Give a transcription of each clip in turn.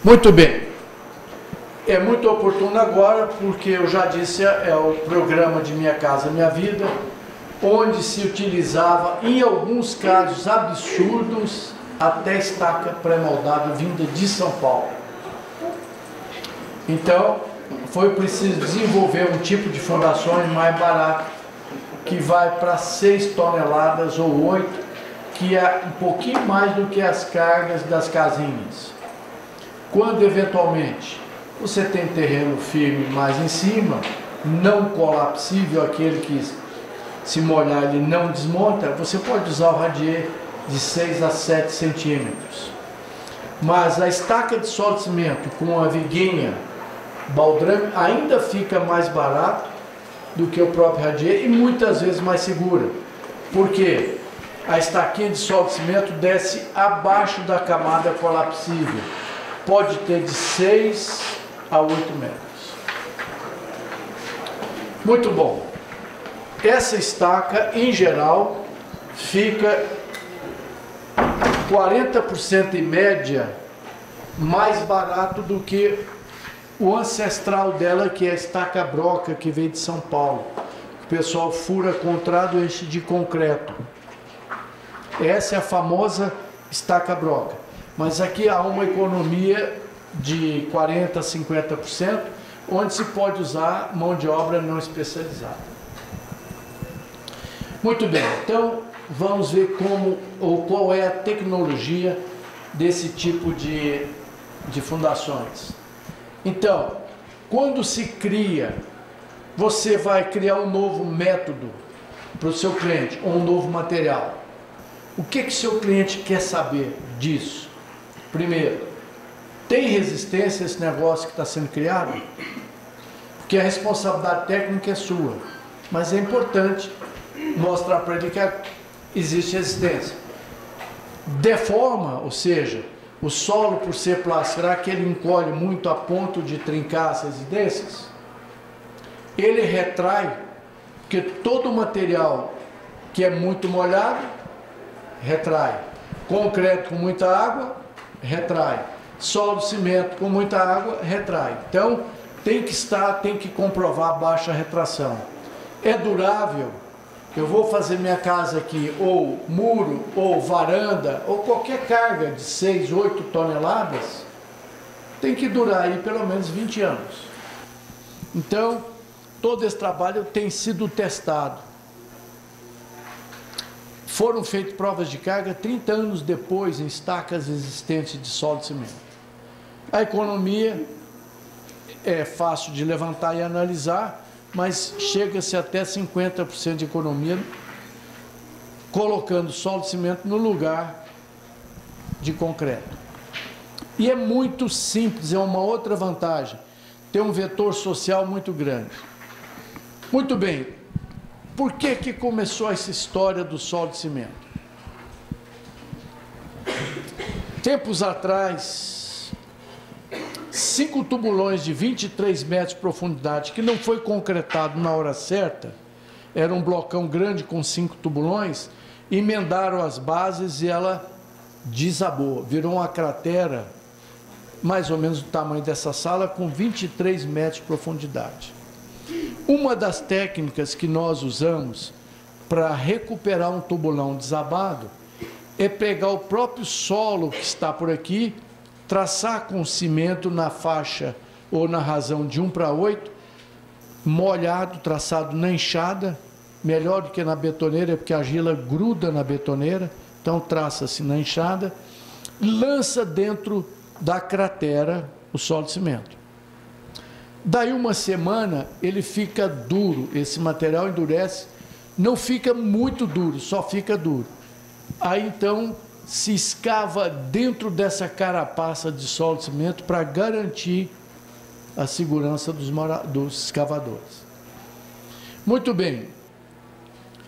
Muito bem. É muito oportuno agora, porque eu já disse, é o programa de Minha Casa Minha Vida, onde se utilizava, em alguns casos absurdos, até estaca pré-moldada vinda de São Paulo. Então, foi preciso desenvolver um tipo de fundações mais barato, que vai para 6 toneladas ou 8, que é um pouquinho mais do que as cargas das casinhas. Quando, eventualmente, você tem terreno firme mais em cima, não colapsível, aquele que se molhar ele não desmonta, você pode usar o radier de 6 a 7 centímetros. Mas a estaca de solo de cimento com a viguinha baldrame ainda fica mais barato do que o próprio radier e muitas vezes mais segura. Por quê? A estaquinha de solo de cimento desce abaixo da camada colapsível. Pode ter de 6 a 8 metros. Muito bom. Essa estaca, em geral, fica 40% em média mais barato do que o ancestral dela, que é a estaca broca, que veio de São Paulo. O pessoal fura contrado e enche de concreto. Essa é a famosa estaca broca. Mas aqui há uma economia de 40% a 50%, onde se pode usar mão de obra não especializada. Muito bem, então vamos ver como ou qual é a tecnologia desse tipo de fundações. Então, quando se cria, você vai criar um novo método para o seu cliente, ou um novo material. O que que seu cliente quer saber disso? Primeiro, tem resistência a esse negócio que está sendo criado? Porque a responsabilidade técnica é sua, mas é importante mostrar para ele que existe resistência. Deforma, ou seja, o solo por ser plástico, será que ele encolhe muito a ponto de trincar as residências? Ele retrai, porque todo material que é muito molhado, retrai. Concreto com muita água, retrai. Solo de cimento com muita água, retrai. Então, tem que comprovar a baixa retração. É durável. Eu vou fazer minha casa aqui, ou muro, ou varanda, ou qualquer carga de 6, 8 toneladas, tem que durar aí pelo menos 20 anos. Então, todo esse trabalho tem sido testado. Foram feitas provas de carga 30 anos depois em estacas existentes de solo de cimento. A economia é fácil de levantar e analisar, mas chega-se até 50% de economia colocando solo de cimento no lugar de concreto. E é muito simples, é uma outra vantagem. Tem um vetor social muito grande. Muito bem, por que que começou essa história do solo de cimento? Tempos atrás, 5 tubulões de 23 metros de profundidade, que não foi concretado na hora certa, era um blocão grande com 5 tubulões, emendaram as bases e ela desabou, virou uma cratera, mais ou menos do tamanho dessa sala, com 23 metros de profundidade. Uma das técnicas que nós usamos para recuperar um tubulão desabado é pegar o próprio solo que está por aqui, traçar com cimento na faixa ou na razão de 1:8, molhado, traçado na enxada, melhor do que na betoneira, porque a argila gruda na betoneira, então traça-se na enxada, lança dentro da cratera o solo de cimento. Daí uma semana ele fica duro, esse material endurece, não fica muito duro, só fica duro. Aí então se escava dentro dessa carapaça de solo de cimento para garantir a segurança dos escavadores. Muito bem,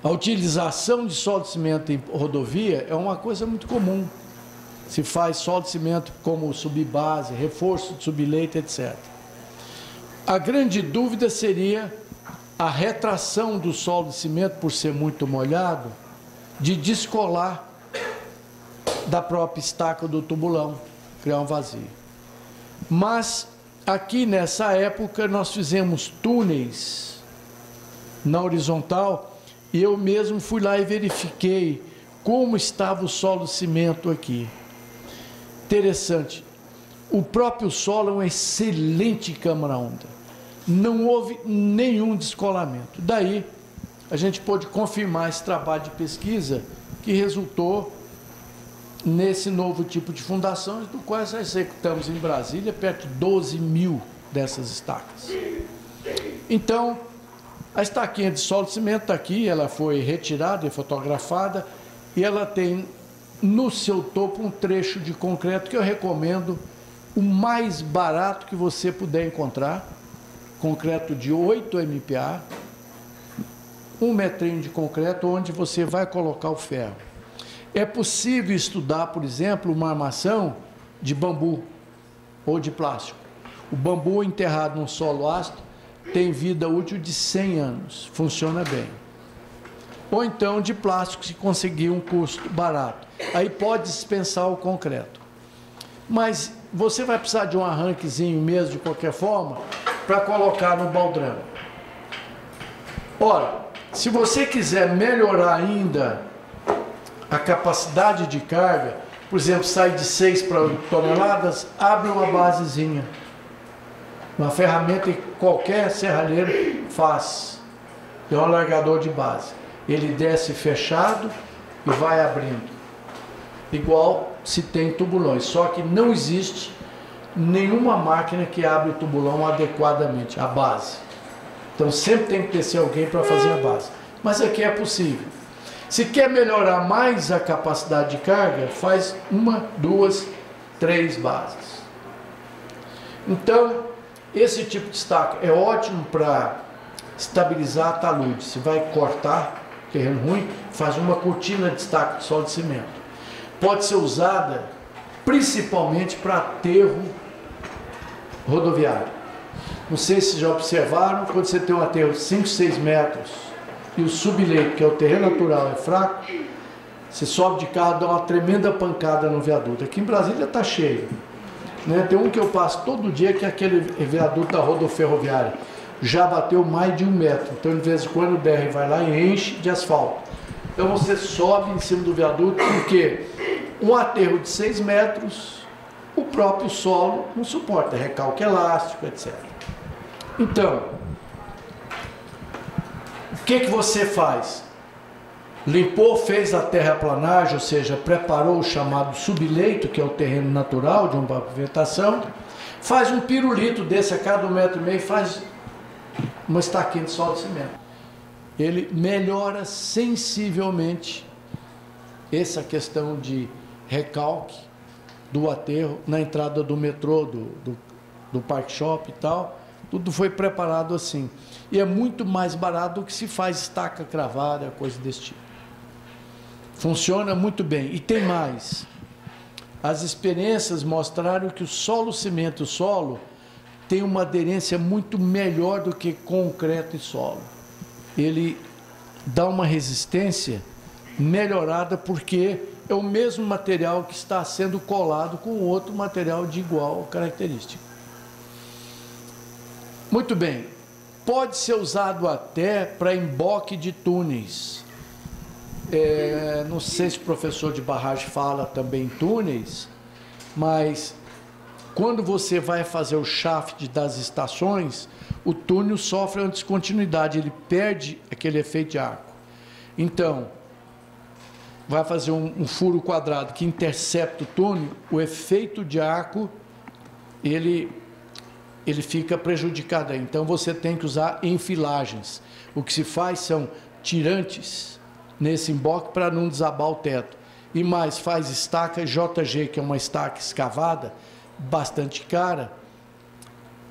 a utilização de solo de cimento em rodovia é uma coisa muito comum. Se faz solo de cimento como subbase, reforço de subleito, etc. A grande dúvida seria a retração do solo de cimento, por ser muito molhado, de descolar da própria estaca do tubulão, criar um vazio. Mas aqui nessa época nós fizemos túneis na horizontal e eu mesmo fui lá e verifiquei como estava o solo cimento aqui. Interessante, o próprio solo é uma excelente câmara-onda, não houve nenhum descolamento. Daí a gente pôde confirmar esse trabalho de pesquisa que resultou nesse novo tipo de fundações, do qual nós executamos em Brasília perto de 12 mil dessas estacas. Então, a estaquinha de solo de cimento está aqui, ela foi retirada e fotografada, e ela tem no seu topo um trecho de concreto que eu recomendo, o mais barato que você puder encontrar, concreto de 8 MPa, 1 metrinho de concreto, onde você vai colocar o ferro. É possível estudar, por exemplo, uma armação de bambu ou de plástico. O bambu enterrado num solo ácido tem vida útil de 100 anos, funciona bem. Ou então de plástico, se conseguir um custo barato. Aí pode dispensar o concreto. Mas você vai precisar de um arranquezinho mesmo, de qualquer forma, para colocar no baldrão. Ora, se você quiser melhorar ainda a capacidade de carga, por exemplo, sai de 6 para 8 toneladas, abre uma basezinha. Uma ferramenta que qualquer serralheiro faz. É um alargador de base. Ele desce fechado e vai abrindo. Igual se tem tubulões. Só que não existe nenhuma máquina que abre o tubulão adequadamente, a base. Então sempre tem que descer alguém para fazer a base. Mas aqui é possível. Se quer melhorar mais a capacidade de carga, faz 1, 2, 3 bases. Então, esse tipo de estaca é ótimo para estabilizar talude. Se vai cortar terreno ruim, faz uma cortina de estaca de solo de cimento. Pode ser usada principalmente para aterro rodoviário. Não sei se já observaram, quando você tem um aterro de 5, 6 metros e o subleito, que é o terreno natural, é fraco, você sobe de carro, dá uma tremenda pancada no viaduto. Aqui em Brasília está cheio. Né? Tem um que eu passo todo dia, que é aquele viaduto da rodoferroviária. Já bateu mais de 1 metro. Então, de vez em quando, o BR vai lá e enche de asfalto. Então, você sobe em cima do viaduto, porque um aterro de 6 metros, o próprio solo não suporta, recalque elástico, etc. Então, o que você faz? Limpou, fez a terraplanagem, ou seja, preparou o chamado subleito, que é o terreno natural de uma pavimentação, faz um pirulito desse a cada 1,5 metro, faz uma estaquinha de solo de cimento. Ele melhora sensivelmente essa questão de recalque do aterro na entrada do metrô, do Park Shop e tal. Tudo foi preparado assim. E é muito mais barato do que se faz estaca cravada, coisa desse tipo. Funciona muito bem. E tem mais. As experiências mostraram que o solo cimento e o solo tem uma aderência muito melhor do que concreto e solo. Ele dá uma resistência melhorada porque é o mesmo material que está sendo colado com outro material de igual característica. Muito bem. Pode ser usado até para emboque de túneis. Não sei se o professor de barragem fala também em túneis, mas quando você vai fazer o shaft das estações, o túnel sofre uma descontinuidade, ele perde aquele efeito de arco. Então, vai fazer um furo quadrado que intercepta o túnel, o efeito de arco, ele fica prejudicado aí. Então, você tem que usar enfilagens. O que se faz são tirantes nesse emboque para não desabar o teto. E mais, faz estaca JG, que é uma estaca escavada, bastante cara,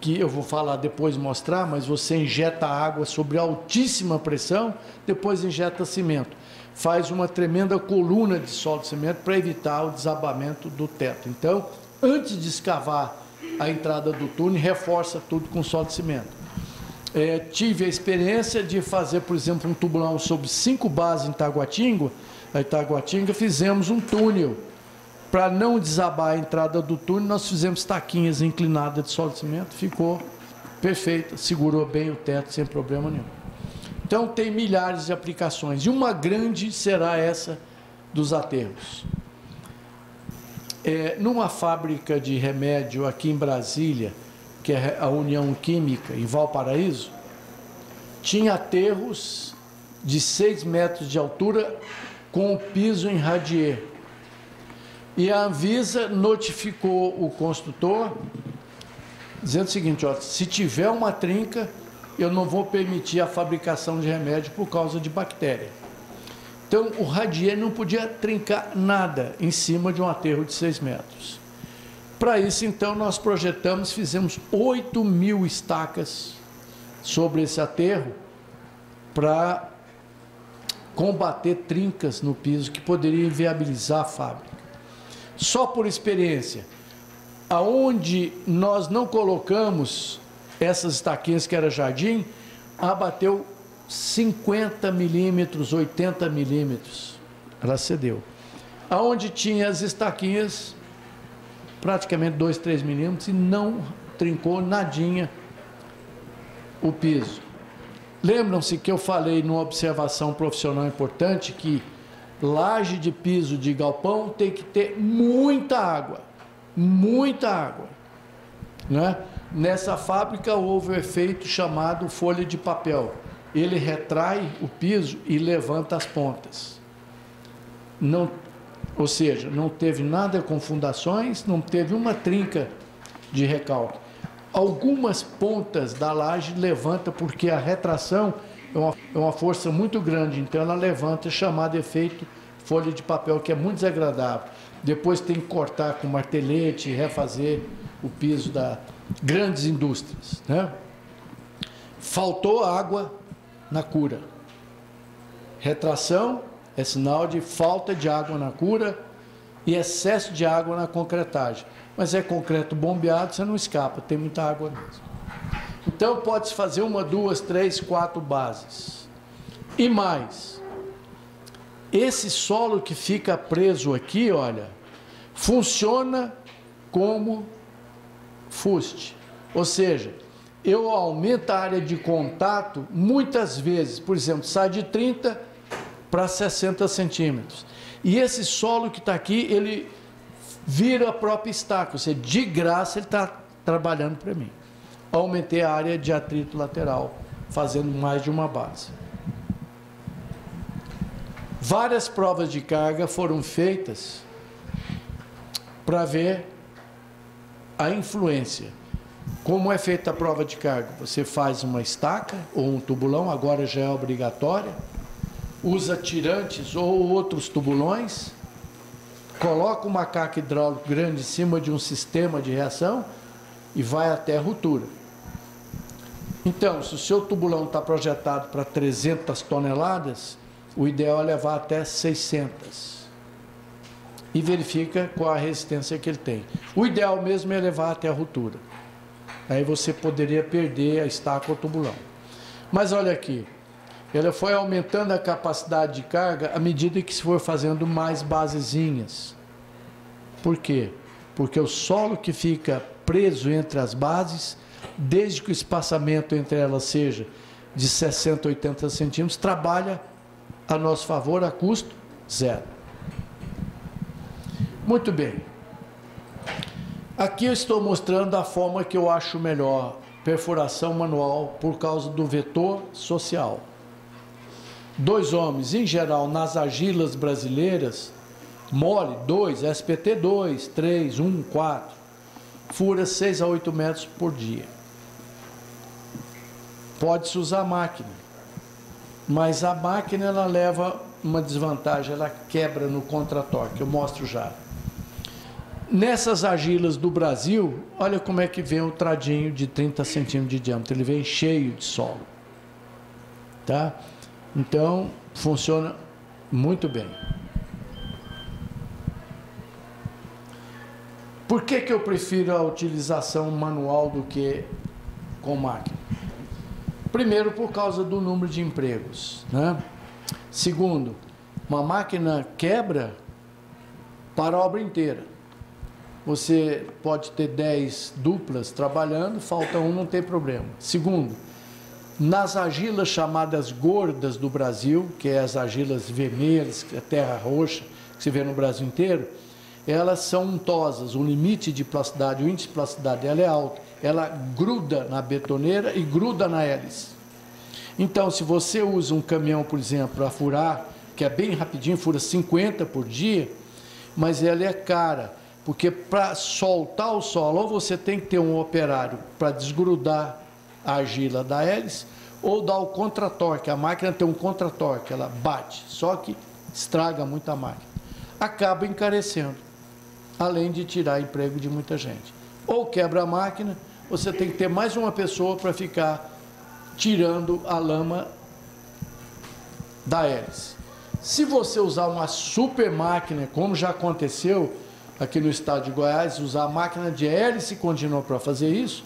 que eu vou falar depois, mostrar, mas você injeta água sobre altíssima pressão, depois injeta cimento. Faz uma tremenda coluna de solo de cimento para evitar o desabamento do teto. Então, antes de escavar a entrada do túnel, reforça tudo com solo de cimento. Tive a experiência de fazer, por exemplo, um tubulão sobre 5 bases em Taguatinga. Fizemos um túnel Para não desabar a entrada do túnel, nós fizemos taquinhas inclinadas de solo de cimento, ficou perfeita, segurou bem o teto sem problema nenhum. Então tem milhares de aplicações, e uma grande será essa dos aterros. Numa fábrica de remédio aqui em Brasília, que é a União Química, em Valparaíso, tinha aterros de 6 metros de altura com o piso em radier. E a Anvisa notificou o construtor, dizendo o seguinte, ó, se tiver uma trinca, eu não vou permitir a fabricação de remédio por causa de bactéria. Então, o radier não podia trincar nada em cima de um aterro de 6 metros. Para isso, então, nós projetamos, fizemos 8.000 estacas sobre esse aterro para combater trincas no piso que poderiam inviabilizar a fábrica. Só por experiência, aonde nós não colocamos essas estaquinhas que era jardim, abateu 50 milímetros, 80 milímetros, ela cedeu. Aonde tinha as estaquinhas, praticamente 2, 3 milímetros, e não trincou nadinha o piso. Lembram-se que eu falei numa observação profissional importante que laje de piso de galpão tem que ter muita água, né? Nessa fábrica houve o efeito chamado folha de papel. Ele retrai o piso e levanta as pontas. Não, ou seja, não teve nada com fundações, não teve uma trinca de recalque. Algumas pontas da laje levanta porque a retração é uma força muito grande, então ela levanta, chamado efeito folha de papel, que é muito desagradável. Depois tem que cortar com martelete e refazer o piso das grandes indústrias, né? Faltou água na cura. Retração é sinal de falta de água na cura e excesso de água na concretagem. Mas é concreto bombeado, você não escapa, tem muita água mesmo. Então pode-se fazer 1, 2, 3, 4 bases. E mais, esse solo que fica preso aqui, olha, funciona como fuste. Ou seja, eu aumento a área de contato muitas vezes, por exemplo, sai de 30 para 60 centímetros. E esse solo que está aqui, ele vira a própria estaca, ou seja, de graça ele está trabalhando para mim. Aumentei a área de atrito lateral, fazendo mais de uma base. Várias provas de carga foram feitas para ver a influência. Como é feita a prova de carga? Você faz uma estaca ou um tubulão, agora já é obrigatória, usa tirantes ou outros tubulões, coloca um macaco hidráulico grande em cima de um sistema de reação e vai até a ruptura. Então, se o seu tubulão está projetado para 300 toneladas, o ideal é levar até 600. E verifica qual a resistência que ele tem. O ideal mesmo é levar até a ruptura. Aí você poderia perder a estaca ou o tubulão. Mas olha aqui, ela foi aumentando a capacidade de carga à medida que se for fazendo mais basezinhas. Por quê? Porque o solo que fica preso entre as bases, desde que o espaçamento entre elas seja de 60 a 80 centímetros, trabalha a nosso favor a custo zero. Muito bem. Aqui eu estou mostrando a forma que eu acho melhor, perfuração manual, por causa do vetor social. 2 homens, em geral, nas argilas brasileiras, mole 2, SPT 2, 3, 1, 4, fura 6 a 8 metros por dia. Pode-se usar máquina, mas a máquina ela leva uma desvantagem, ela quebra no contratorque, eu mostro já. Nessas argilas do Brasil, olha como é que vem o tradinho de 30 centímetros de diâmetro, ele vem cheio de solo, tá? Então, funciona muito bem. Por que que eu prefiro a utilização manual do que com máquina? Primeiro, por causa do número de empregos, né? Segundo, uma máquina quebra, para a obra inteira. Você pode ter 10 duplas trabalhando, falta um, não tem problema. Segundo, nas argilas chamadas gordas do Brasil, que é as argilas vermelhas, que é terra roxa, que se vê no Brasil inteiro, elas são untosas, o limite de plasticidade, o índice de plasticidade dela é alto. Ela gruda na betoneira e gruda na hélice. Então, se você usa um caminhão, por exemplo, para furar, que é bem rapidinho, fura 50 por dia, mas ela é cara, porque para soltar o solo, ou você tem que ter um operário para desgrudar a argila da hélice, ou dar o contratorque. A máquina tem um contratorque, ela bate, só que estraga muito a máquina. Acaba encarecendo, além de tirar emprego de muita gente. Ou quebra a máquina, você tem que ter mais uma pessoa para ficar tirando a lama da hélice. Se você usar uma super máquina, como já aconteceu aqui no estado de Goiás, usar a máquina de hélice contínua para fazer isso,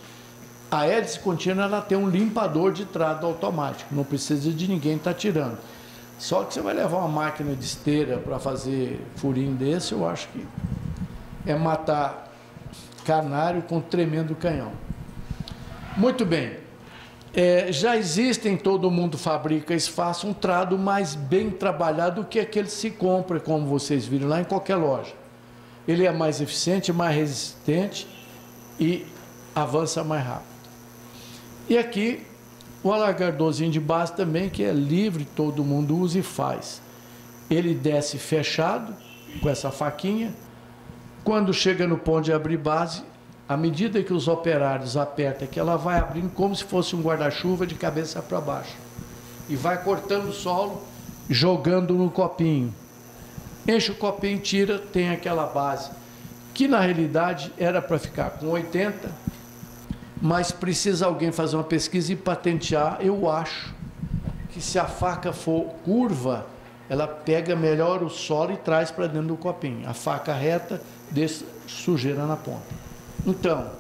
a hélice contínua ela tem um limpador de trado automático, não precisa de ninguém estar tirando. Só que você vai levar uma máquina de esteira para fazer furinho desse, eu acho que é matar canário com tremendo canhão. Muito bem. Já existem, todo mundo fabrica esfaço, um trado mais bem trabalhado do que aquele que se compra, como vocês viram lá, em qualquer loja. Ele é mais eficiente, mais resistente e avança mais rápido. E aqui, o alargadorzinho de base também, que é livre, todo mundo usa e faz. Ele desce fechado, com essa faquinha. Quando chega no ponto de abrir base, à medida que os operários apertam, que ela vai abrindo como se fosse um guarda-chuva de cabeça para baixo. E vai cortando o solo, jogando no copinho. Enche o copinho, tira, tem aquela base, que na realidade era para ficar com 80, mas precisa alguém fazer uma pesquisa e patentear. Eu acho que se a faca for curva, ela pega melhor o solo e traz para dentro do copinho. A faca reta deixa sujeira na ponta. Então,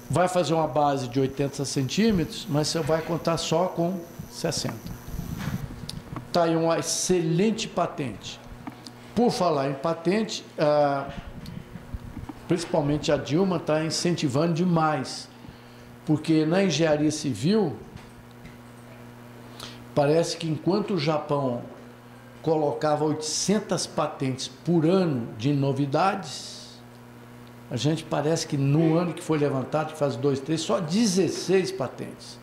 vai fazer uma base de 80 centímetros, mas você vai contar só com 60. Está aí uma excelente patente. Por falar em patente, principalmente a Dilma está incentivando demais, porque na engenharia civil, parece que enquanto o Japão colocava 800 patentes por ano de novidades, a gente parece que no ano que foi levantado, que faz 2, 3, só 16 patentes.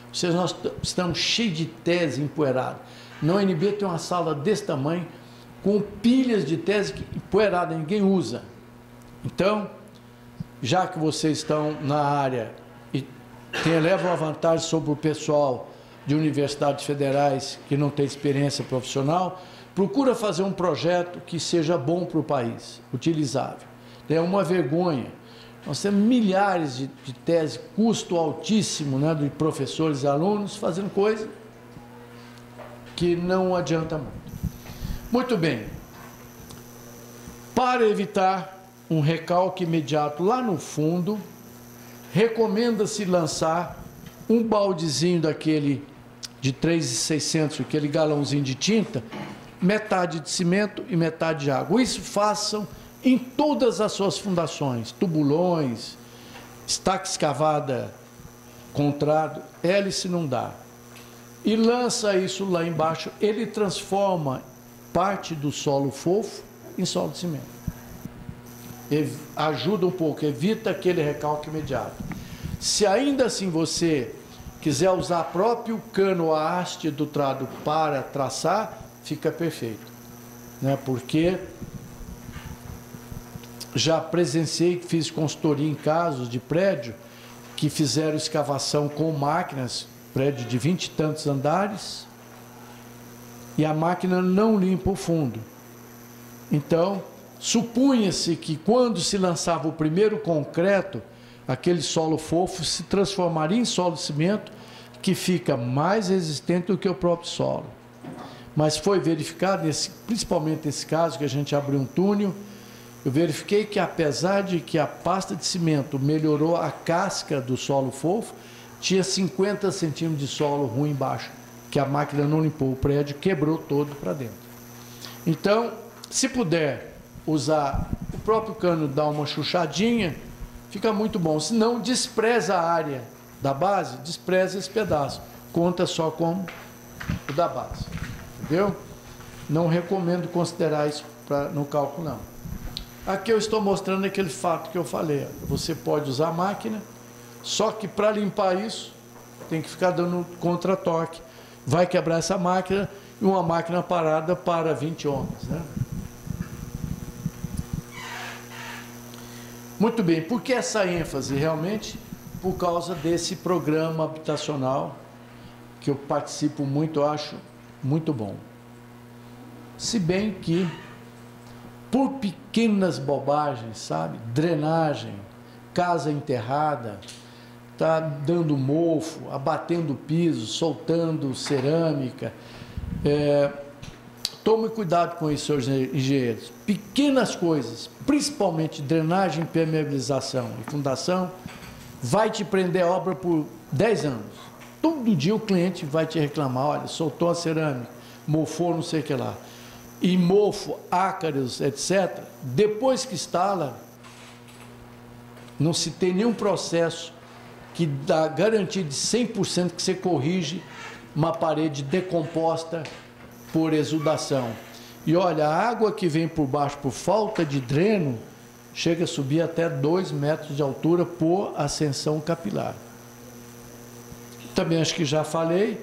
Ou seja, nós estamos cheios de tese empoeirada. Na UNB tem uma sala desse tamanho, com pilhas de tese empoeirada, ninguém usa. Então, já que vocês estão na área e levam a vantagem sobre o pessoal de universidades federais que não tem experiência profissional, procura fazer um projeto que seja bom para o país, utilizável. É uma vergonha. Nós temos milhares de teses, custo altíssimo, né, de professores e alunos fazendo coisa que não adianta muito. Muito bem. Para evitar um recalque imediato lá no fundo, recomenda-se lançar um baldezinho daquele de 3.600, aquele galãozinho de tinta, metade de cimento e metade de água. Isso façam em todas as suas fundações, tubulões, estaca escavada, contrado, hélice não dá. E lança isso lá embaixo, ele transforma parte do solo fofo em solo de cimento. Ajuda um pouco, evita aquele recalque imediato. Se ainda assim você quiser usar próprio cano a haste do trado para traçar, fica perfeito, né? Porque já presenciei, fiz consultoria em casos de prédio que fizeram escavação com máquinas, prédio de 20 e tantos andares, e a máquina não limpa o fundo. Então, supunha-se que quando se lançava o primeiro concreto, aquele solo fofo se transformaria em solo de cimento, que fica mais resistente do que o próprio solo. Mas foi verificado, principalmente nesse caso que a gente abriu um túnel, eu verifiquei que apesar de que a pasta de cimento melhorou a casca do solo fofo, tinha 50 centímetros de solo ruim embaixo, que a máquina não limpou o prédio, quebrou todo para dentro. Então, se puder, usar o próprio cano, dar uma chuchadinha, fica muito bom. Se não, despreza a área da base, despreza esse pedaço. Conta só como o da base. Entendeu? Não recomendo considerar isso no cálculo, não. Aqui eu estou mostrando aquele fato que eu falei. Você pode usar a máquina, só que para limpar isso, tem que ficar dando contra-torque. Vai quebrar essa máquina e uma máquina parada para 20 homens, né? Muito bem, por que essa ênfase? Realmente por causa desse programa habitacional que eu participo muito, eu acho muito bom. Se bem que, por pequenas bobagens, sabe? Drenagem, casa enterrada, tá dando mofo, abatendo o piso, soltando cerâmica. Tome cuidado com isso, senhores engenheiros. Pequenas coisas, principalmente drenagem, impermeabilização e fundação, vai te prender a obra por 10 anos. Todo dia o cliente vai te reclamar, olha, soltou a cerâmica, mofou não sei o que lá. E mofo, ácaros, etc., depois que instala, não se tem nenhum processo que dá garantia de 100% que você corrige uma parede decomposta por exudação. E olha, a água que vem por baixo por falta de dreno chega a subir até 2 metros de altura por ascensão capilar. Também acho que já falei,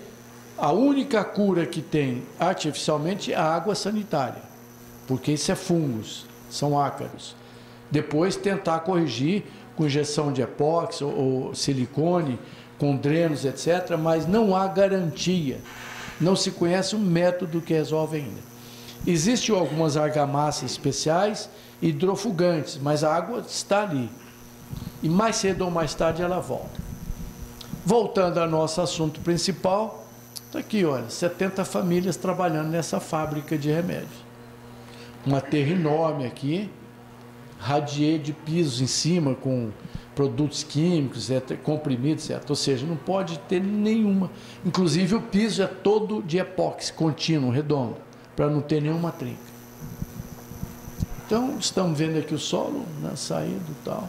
a única cura que tem artificialmente é a água sanitária, porque isso é fungos, são ácaros. Depois tentar corrigir com injeção de epóxi ou silicone, com drenos, etc., mas não há garantia. Não se conhece um método que resolve ainda. Existem algumas argamassas especiais, hidrofugantes, mas a água está ali. E mais cedo ou mais tarde ela volta. Voltando ao nosso assunto principal, está aqui, olha, 70 famílias trabalhando nessa fábrica de remédios. Uma terra enorme aqui, radier de pisos em cima com produtos químicos, comprimidos, etc. Ou seja, não pode ter nenhuma. Inclusive o piso é todo de epóxi contínuo, redondo, para não ter nenhuma trinca. Então, estamos vendo aqui o solo, né, saído e tal.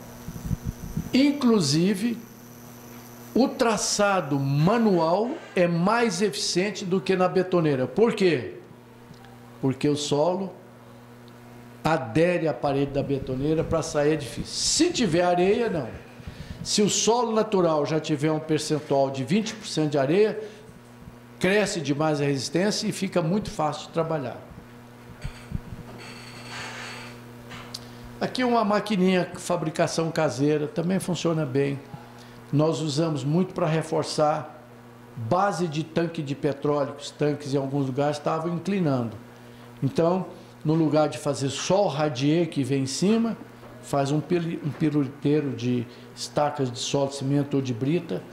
Inclusive, o traçado manual é mais eficiente do que na betoneira. Por quê? Porque o solo adere à parede da betoneira, para sair é difícil. Se tiver areia, não. Se o solo natural já tiver um percentual de 20% de areia, cresce demais a resistência e fica muito fácil de trabalhar. Aqui uma maquininha, fabricação caseira, também funciona bem. Nós usamos muito para reforçar base de tanque de petróleo, os tanques em alguns lugares estavam inclinando. Então, no lugar de fazer só o radier que vem em cima, faz um piruliteiro de estacas de solo, de cimento ou de brita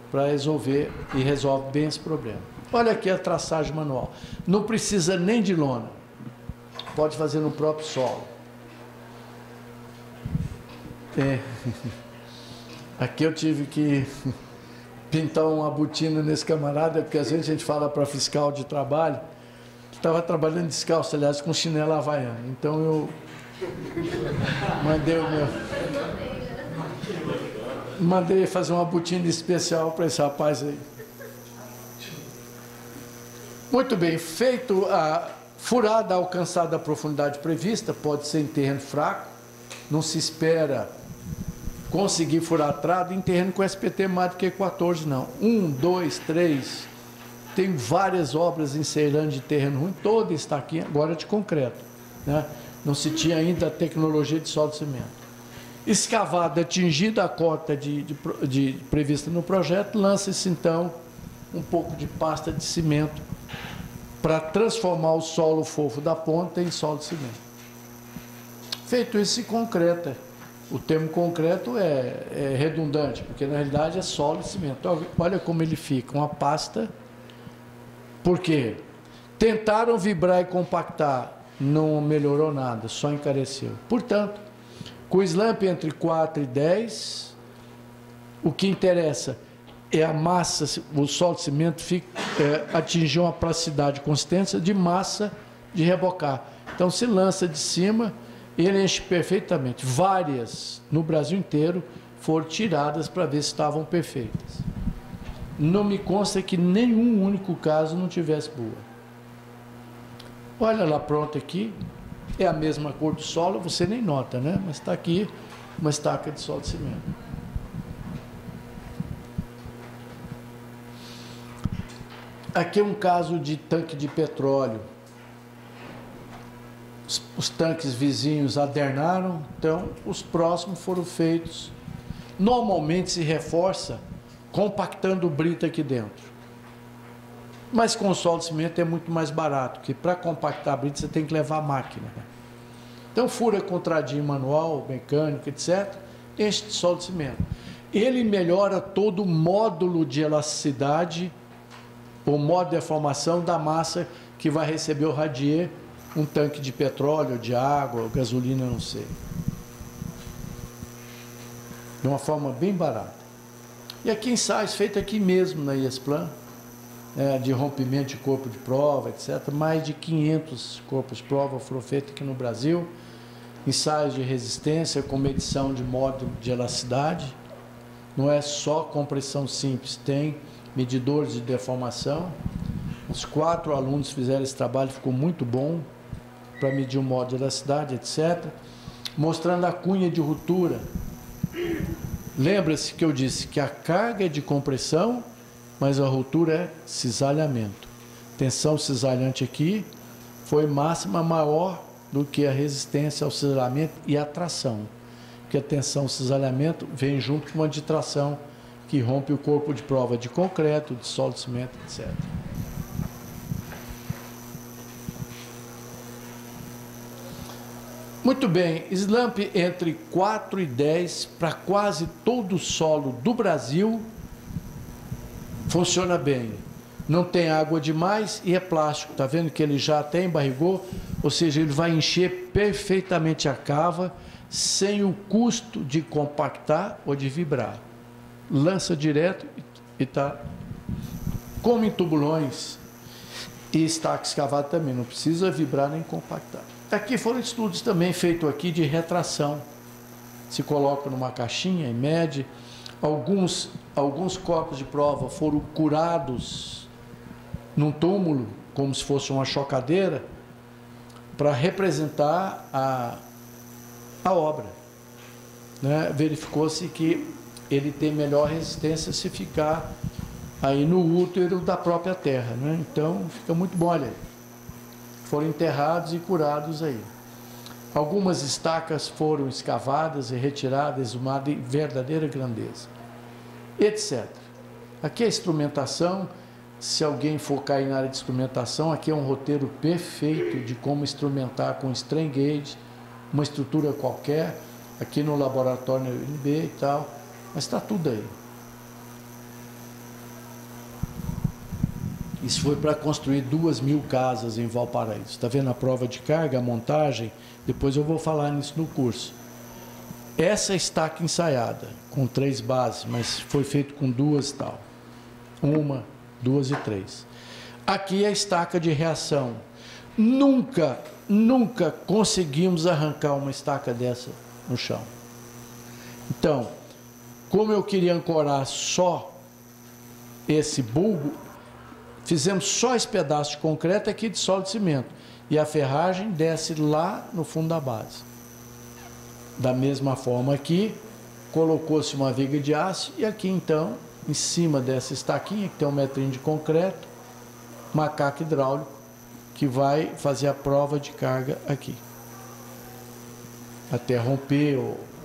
para resolver, e resolve bem esse problema. Olha aqui a traçagem manual. Não precisa nem de lona. Pode fazer no próprio solo. Aqui eu tive que pintar uma botina nesse camarada, porque às vezes a gente fala para fiscal de trabalho, estava trabalhando descalço, aliás, com chinelo havaiana. Então eu mandei fazer uma botina especial para esse rapaz aí. Muito bem, feito a furada alcançada a profundidade prevista, pode ser em terreno fraco, não se espera conseguir furar a trada em terreno com SPT mais do que 14, não. 1, 2, 3... Tem várias obras em Ceilândia de terreno ruim, toda está aqui agora de concreto, né? Não se tinha ainda a tecnologia de solo de cimento. Escavada, atingida a cota prevista no projeto, lança-se então um pouco de pasta de cimento para transformar o solo fofo da ponta em solo de cimento. Feito isso, se concreta. O termo concreto é redundante, porque na realidade é solo de cimento. Olha como ele fica, uma pasta. Por quê? Tentaram vibrar e compactar, não melhorou nada, só encareceu. Portanto, com o slump entre 4 e 10, o que interessa é a massa, o solo de cimento atingiu uma plasticidade, consistência de massa de rebocar. Então se lança de cima Ele enche perfeitamente. Várias no Brasil inteiro foram tiradas para ver se estavam perfeitas. Não me consta que nenhum único caso não tivesse boa. Olha lá, pronto aqui. É a mesma cor do solo, você nem nota, né? Mas está aqui uma estaca de solo de cimento. Aqui é um caso de tanque de petróleo. Os tanques vizinhos adernaram, então os próximos foram feitos. Normalmente se reforça compactando brita aqui dentro. Mas com solo de cimento é muito mais barato, porque para compactar a brita você tem que levar a máquina, né? Então fura com tradinho manual, mecânico, etc. Enche de solo de cimento. Ele melhora todo o módulo de elasticidade, o modo de deformação da massa que vai receber o radier, um tanque de petróleo, de água, gasolina, não sei. De uma forma bem barata. E aqui ensaios feitos aqui mesmo na IESPLAN, de rompimento de corpo de prova, etc. Mais de 500 corpos de prova foram feitos aqui no Brasil. Ensaios de resistência com medição de módulo de elasticidade. Não é só compressão simples, tem medidores de deformação. Os 4 alunos fizeram esse trabalho, ficou muito bom para medir o módulo de elasticidade, etc. Mostrando a cunha de ruptura. Lembra-se que eu disse que a carga é de compressão, mas a ruptura é cisalhamento. Tensão cisalhante aqui foi máxima maior do que a resistência ao cisalhamento e a tração. Porque a tensão cisalhamento vem junto com uma de tração que rompe o corpo de prova de concreto, de solo de cimento, etc. Muito bem, slump entre 4 e 10 para quase todo o solo do Brasil funciona bem. Não tem água demais e é plástico. Está vendo que ele já até embarrigou? Ou seja, ele vai encher perfeitamente a cava sem o custo de compactar ou de vibrar. Lança direto e está como em tubulões e estaca escavado também. Não precisa vibrar nem compactar. Aqui foram estudos também feitos aqui de retração. Se coloca numa caixinha e mede. Alguns corpos de prova foram curados num túmulo, como se fosse uma chocadeira, para representar a obra. Né? Verificou-se que ele tem melhor resistência se ficar aí no útero da própria terra. Né? Então, fica muito bom, olha aí. Foram enterrados e curados aí. Algumas estacas foram escavadas e retiradas, uma de verdadeira grandeza, etc. Aqui é a instrumentação. Se alguém for cair na área de instrumentação, aqui é um roteiro perfeito de como instrumentar com strain gauge, uma estrutura qualquer, aqui no laboratório UNB e tal, mas está tudo aí. Isso foi para construir 2.000 casas em Valparaíso. Está vendo a prova de carga, a montagem? Depois eu vou falar nisso no curso. Essa estaca ensaiada, com 3 bases, mas foi feito com 2 e tal. 1, 2 e 3. Aqui é a estaca de reação. Nunca conseguimos arrancar uma estaca dessa no chão. Então, como eu queria ancorar só esse bulbo, fizemos só esse pedaço de concreto aqui de solo de cimento. E a ferragem desce lá no fundo da base. Da mesma forma aqui, colocou-se uma viga de aço e aqui então, em cima dessa estaquinha, que tem 1 metrinho de concreto, macaco hidráulico, que vai fazer a prova de carga aqui. Até romper,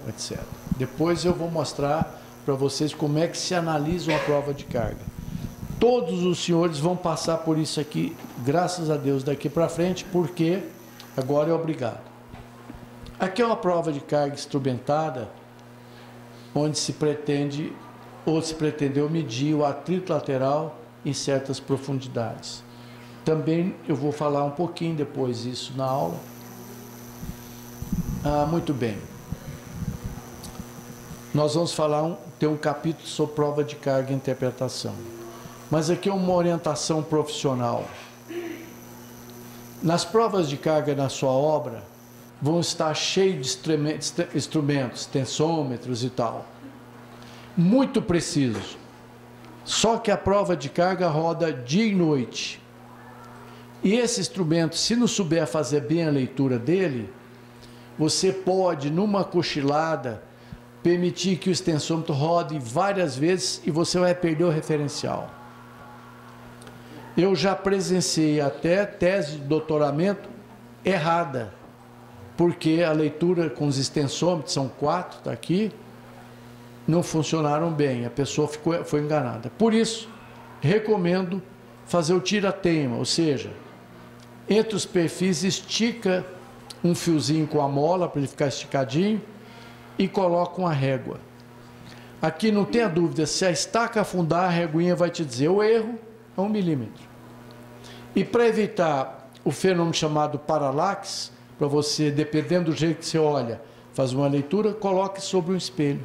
etc. Depois eu vou mostrar para vocês como é que se analisa uma prova de carga. Todos os senhores vão passar por isso aqui, graças a Deus, daqui para frente, porque agora é obrigado. Aqui é uma prova de carga instrumentada, onde se pretende, ou se pretendeu medir o atrito lateral em certas profundidades. Também eu vou falar um pouquinho depois isso na aula. Muito bem. Nós vamos ter um capítulo sobre prova de carga e interpretação. Mas aqui é uma orientação profissional. Nas provas de carga na sua obra, vão estar cheios de instrumentos, tensômetros e tal. Muito preciso. Só que a prova de carga roda dia e noite. E esse instrumento, se não souber fazer bem a leitura dele, você pode, numa cochilada, permitir que o tensômetro rode várias vezes e você vai perder o referencial. Eu já presenciei até tese de doutoramento errada, porque a leitura com os extensômetros, são 4, está aqui, não funcionaram bem, a pessoa foi enganada. Por isso, recomendo fazer o tira-teima, ou seja, entre os perfis estica um fiozinho com a mola para ele ficar esticadinho e coloca uma régua. Aqui não tenha dúvida, se a estaca afundar, a reguinha vai te dizer o erro é 1 milímetro. E para evitar o fenômeno chamado paralaxe, para você, dependendo do jeito que você olha, fazer uma leitura, coloque sobre um espelho.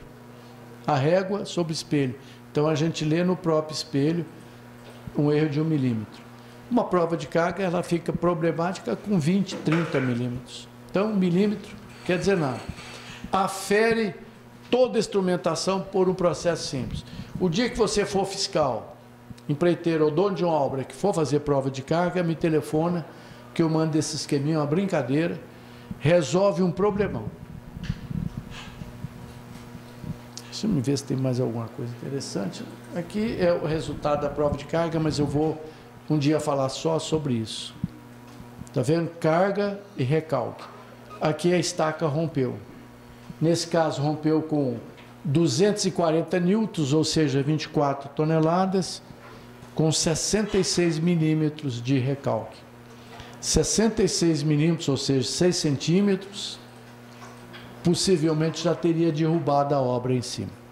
A régua sobre o espelho. Então a gente lê no próprio espelho um erro de 1 milímetro. Uma prova de carga, ela fica problemática com 20, 30 milímetros. Então 1 milímetro quer dizer nada. Afere toda a instrumentação por um processo simples. O dia que você for fiscal, empreiteiro ou dono de uma obra que for fazer prova de carga, me telefona que eu mando esse esqueminha, uma brincadeira, resolve um problemão. Deixa eu ver se tem mais alguma coisa interessante. Aqui é o resultado da prova de carga, mas eu vou um dia falar só sobre isso. Está vendo? Carga e recalque. Aqui a estaca rompeu. Nesse caso, rompeu com 240 newtons, ou seja, 24 toneladas, com 66 milímetros de recalque. 66 milímetros, ou seja, 6 centímetros, possivelmente já teria derrubado a obra em cima.